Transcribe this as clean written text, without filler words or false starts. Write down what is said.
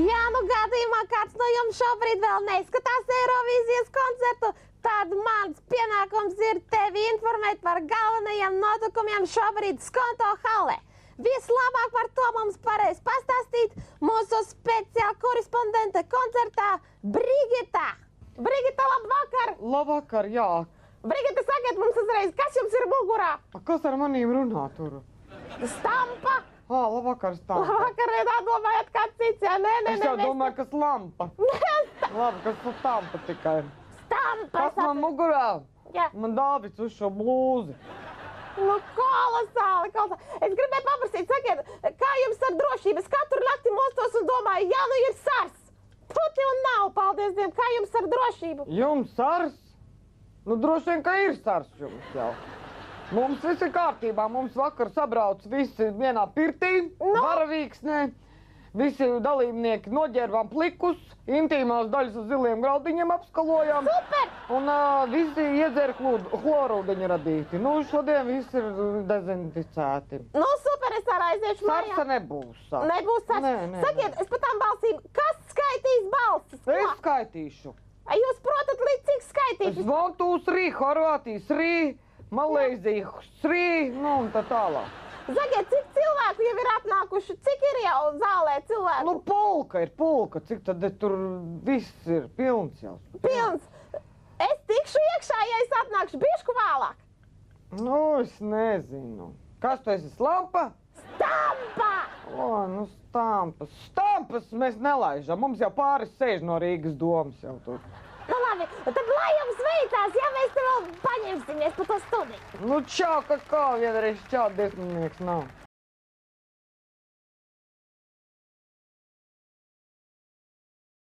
Ja, nu gadījumā kāds no jums šobrīd vēl neskatās Eirovīzijas koncertu, tad mans pienākums ir tevi informēt par galvenajiem notikumiem šobrīd Skonto hallē. Vislabāk par to mums pareiz pastāstīt mūsu speciāla korespondente koncertā Brigita. Brigita, labvakar! Labvakar, jā. Brigita, sakiet mums uzreiz, kas jums ir mugurā? Kas ar manīm runā tur? Stampa? Labvakar, Stampa. Labvakar, domājat, kāds cits, jā? Nē, Es jau domāju, kas lampa. Labi, kas tu Stampa tikai. Stampa! Kas man mugurā? Jā. Man Dāvids uz šo blūzi. Nu, kolosāli, kolosāli. Es gribēju paprasīt, sakiet, kā jums ar drošību? Es katru nakti mostos un domāju, jā, nu ir sars. Puti un nav, paldies Dievam, kā jums ar drošību? Jums sars? Nu, droši vien, ka ir sars jums jau. Mums viss ir kārtībā. Mums vakar sabrauc visi vienā pirtī, varavīksnē. Visi dalībnieki noģērbām plikus, intīmās daļas uz ziliem graudiņiem apskalojām. Super! Un visi iedzēra chlorūdeņu radīti. Nu, šodien visi ir dezinficēti. Nu, super, es arī aiziešu mājā. Sarsa nebūs. Nebūs sars. Nē. Sakiet, es par tām balsīm, kas skaitīs balsis? Es skaitīšu. Jūs protat, līdz cik skaitīs? Es Montūs rī, Horvātijas rī, Malēzijas rī, nu un tā tālāk. Sakiet, cik cilvēku jau ir atnākuši? Cik ir jau zālē cilvēku? Nu, pulka ir pulka. Cik tad tur viss ir pilns jau? Pilns. Es tikšu iekšā, ja es atnākšu bišku vēlāk. Nu, es nezinu. Kas tu esi, Slampa? Stampa! O, nu, Stampas. Stampas mēs nelaižam. Mums jau pāris sēž no Rīgas domas jau tur. Nu labi, tad lai jums veicās, ja mēs te vēl paņemsimies pa to studiju. Nu, čau, kā vienreiz čau, desmitnieks nav.